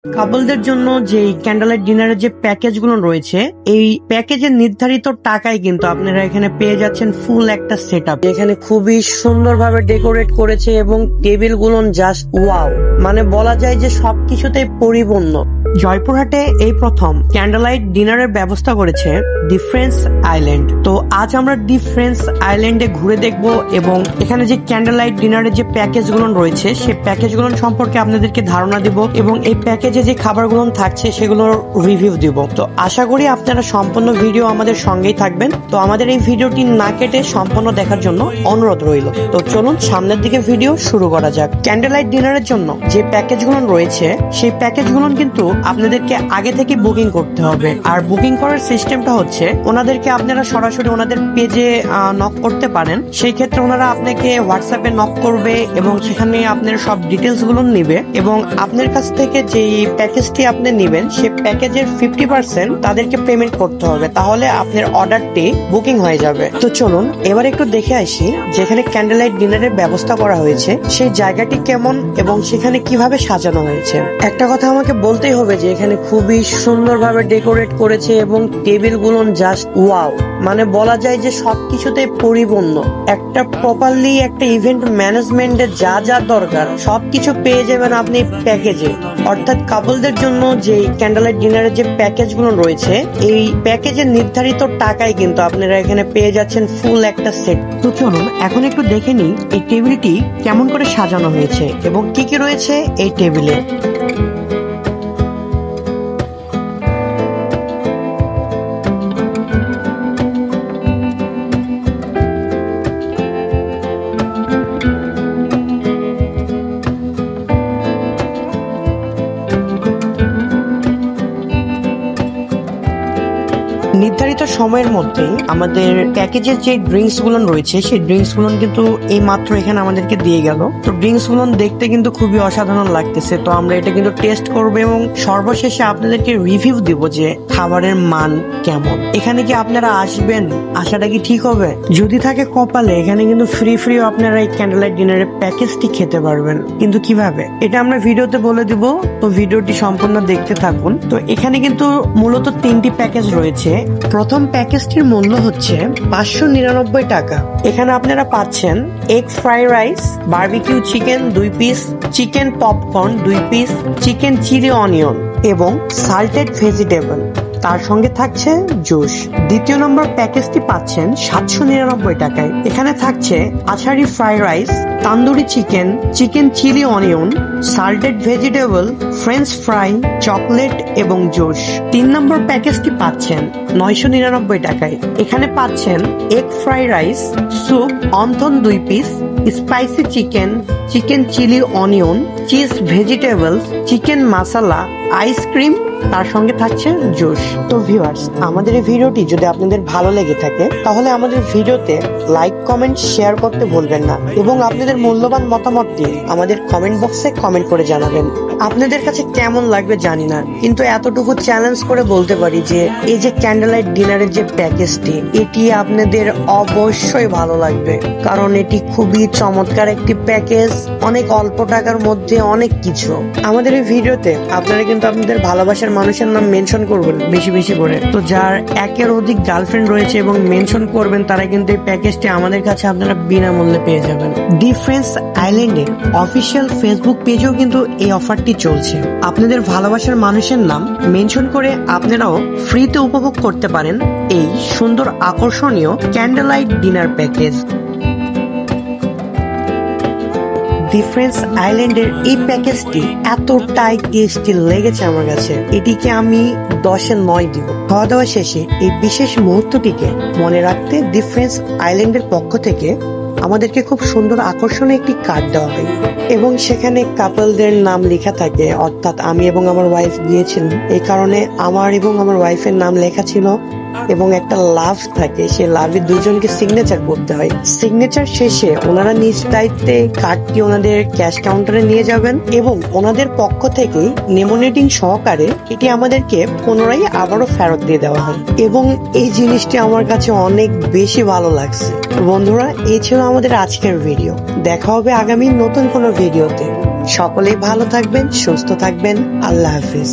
কাপলদের জন্য যে ক্যান্ডেল ডিনারের যে প্যাকেজগুলো রয়েছে, এই প্যাকেজের নির্ধারিত টাকায় কিন্তু আপনারা এখানে পেয়ে যাচ্ছেন ফুল একটা সেটআপ। এখানে খুবই সুন্দরভাবে ডেকোরেট করেছে এবং টেবিলগুলো জাস্ট ওয়াও, মানে বলা যায় যে সবকিছুতেই পরিপূর্ণ। জয়পুরহাটে এই প্রথম ক্যান্ডেলাইট ডিনারের ব্যবস্থা করেছে ডিফারেন্স আইল্যান্ড। তো আজ আমরা ডিফারেন্স আইল্যান্ডে ঘুরে দেখব এবং এখানে যে ক্যান্ডেলাইট ডিনারের যে প্যাকেজগুলো রয়েছে সেই প্যাকেজগুলো সম্পর্কে আপনাদেরকে ধারণা দিব এবং এই প্যাকেজে যে খাবারগুলো থাকছে সেগুলোর রিভিউ দিব। তো আশা করি আপনারা সম্পূর্ণ ভিডিও আমাদের সঙ্গেই থাকবেন। তো আমাদের এই ভিডিওটি না কেটে সম্পূর্ণ দেখার জন্য অনুরোধ রইল। তো চলুন সামনের দিকে ভিডিও শুরু করা যাক। ক্যান্ডেলাইট ডিনারের জন্য যে প্যাকেজগুলো রয়েছে সেই প্যাকেজগুলো কিন্তু আপনাদেরকে আগে থেকে বুকিং করতে হবে। আর বুকিং করার সিস্টেমটা হচ্ছে ওনাদেরকে আপনারা সরাসরি ওনাদের পেজে নক করতে পারেন। সেই ক্ষেত্রে ওনারা আপনাকে হোয়াটসঅ্যাপে নক করবে এবং সেখানে আপনার সব ডিটেলস গুলো নিবে এবং আপনার কাছ থেকে যে প্যাকেজটি আপনি নেবেন সেই প্যাকেজের 50% তাদেরকে পেমেন্ট করতে হবে, তাহলে আপনার অর্ডারটি বুকিং হয়ে যাবে। তো চলুন এবার একটু দেখে আসি যেখানে ক্যান্ডেলাইট ডিনারের ব্যবস্থা করা হয়েছে সেই জায়গাটি কেমন এবং সেখানে কিভাবে সাজানো হয়েছে। একটা কথা আমাকে বলতেই হবে যে এখানে খুবই সুন্দরভাবে ডেকোরেট করেছে এবং টেবিলগুলো জাস্ট ওয়াও, মানে বলা যায় যে সবকিছুতে পরিপূর্ণ। একটা প্রপারলি একটা ইভেন্ট ম্যানেজমেন্টের যা যা দরকার সবকিছু পেয়ে যাবেন আপনি প্যাকেজে। অর্থাৎ কাপলদের জন্য যে ক্যান্ডেলাইট ডিনারের যে প্যাকেজগুলো রয়েছে এই প্যাকেজের নির্ধারিত টাকায় কিন্তু আপনারা এখানে পেয়ে যাচ্ছেন ফুল একটা সেট। তো চলুন এখন একটু দেখে নিই এই টেবিলটি কেমন করে সাজানো হয়েছে এবং কি কি রয়েছে এই টেবিলে। নির্ধারিত সময়ের মধ্যে আমাদের প্যাকেজের যে ড্রিঙ্কস গুলো রয়েছে সেই ড্রিঙ্কস গুলো কিন্তু এই মাত্র এখানে আমাদেরকে দিয়ে গেল। তো ড্রিঙ্কস গুলো দেখতে কিন্তু খুবই অসাধারণ লাগতেছে। তো আমরা এটা কিন্তু টেস্ট করবো এবং সর্বশেষে আপনাদেরকে রিভিউ দিব যে খাবারের মান কেমন। এখানে কি আপনারা আসবেন? আসাটা কি ঠিক হবে? যদি থাকে কপালে এখানে কিন্তু ফ্রি আপনারা এই ক্যান্ডেলাইট ডিনারের প্যাকেজটি খেতে পারবেন। কিন্তু কিভাবে এটা আমরা ভিডিওতে বলে দিব, তো ভিডিওটি সম্পূর্ণ দেখতে থাকুন। তো এখানে কিন্তু মূলত 3টি প্যাকেজ রয়েছে। প্রথম প্যাকেজটির মূল্য হচ্ছে 599 টাকা। এখানে আপনারা পাচ্ছেন egg fry rice, barbecue chicken 2 piece, chicken popcorn 2 piece, chicken chilli onion এবং সাল্টেড ভেজিটেবল, তার সঙ্গে থাকছে জুস। দ্বিতীয় নম্বর প্যাকেজটি পাচ্ছেন 799 টাকায়। এখানে থাকছে achari fry rice, tandoori chicken, chicken chilli onion, salted vegetable, french fry, chocolate এবং জুস। 3 নম্বর প্যাকেজটি পাচ্ছেন 999 টাকায়। এখানে পাচ্ছেন egg fry rice, soup, wonton 2 piece, spicy chicken, chicken chilli onion, cheese vegetables, chicken masala, ice cream, তার সঙ্গে থাকছে জুস। তো ভিউয়ার্স, আমাদের এই ভিডিওটি যদি আপনাদের ভালো লেগে থাকে তাহলে আমাদের ভিডিওতে লাইক, কমেন্ট, শেয়ার করতে ভুলবেন না এবং আপনাদের মূল্যবান মতামতটি আমাদের কমেন্ট বক্সে কমেন্ট করে জানাবেন। আপনাদের কাছে কেমন লাগবে জানি না, কিন্তু এতটুকু চ্যালেঞ্জ করে বলতে পারি যে এই যে ক্যান্ডেলাইট ডিনারের যে প্যাকেজটি এটি আপনাদের অবশ্যই ভালো লাগবে, কারণ এটি খুবই চমৎকার একটি প্যাকেজ, অনেক অল্প টাকার মধ্যে অনেক কিছু। আমাদের এই ভিডিওতে আপনারা কিন্তু আপনাদের ভালোবাসার মানুষের নাম মেনশন করবেন বেশি বেশি করে। তো যার একের অধিক গার্লফ্রেন্ড রয়েছে এবং মেনশন করবেন তারা কিন্তু এই প্যাকেজটি আমাদের কাছে আপনারা বিনামূল্যে পেয়ে যাবেন। ডিফারেন্স আইল্যান্ডের অফিসিয়াল ফেসবুক পেজেও কিন্তু এই অফারটি চলছে। আপনাদের ভালোবাসার মানুষের নাম মেনশন করে আপনারাও ফ্রিতে উপভোগ করতে পারেন এই সুন্দর আকর্ষণীয় ক্যান্ডেলাইট ডিনার প্যাকেজ। ডিফারেন্স আইল্যান্ডের এই প্যাকেজটি এতটাই টেস্টি লেগেছে আমার কাছে, এটিকে আমি 10-এ 9 দিব। খাওয়া দাওয়া শেষে এই বিশেষ মুহূর্তটিকে মনে রাখতে ডিফারেন্স আইল্যান্ডের পক্ষ থেকে আমাদেরকে খুব সুন্দর আকর্ষণীয় একটি কার্ড দেওয়া হয় এবং সেখানে কাপলদের নাম লেখা থাকে। অর্থাৎ আমি এবং আমার ওয়াইফ গিয়েছিলাম, এই কারণে আমার এবং আমার ওয়াইফের নাম লেখা ছিল এবং একটা লাভ থাকে, সেই লাভে দুজনকে সিগনেচার করতে হয়। সিগনেচার শেষে ওনারা নিজ দায়িত্বে কার্ডটি ওনাদের ক্যাশ কাউন্টারে নিয়ে যাবেন এবং ওনাদের পক্ষ থেকে নেমোনেটিং সহকারে এটি আমাদেরকে পুনরায় আবারও ফেরত দিয়ে দেওয়া হয় এবং এই জিনিসটি আমার কাছে অনেক বেশি ভালো লাগছে। বন্ধুরা, এই ছিল আমাদের আজকের ভিডিও। দেখা হবে আগামী নতুন কোনো ভিডিওতে। সকলেই ভালো থাকবেন, সুস্থ থাকবেন। আল্লাহ হাফিজ।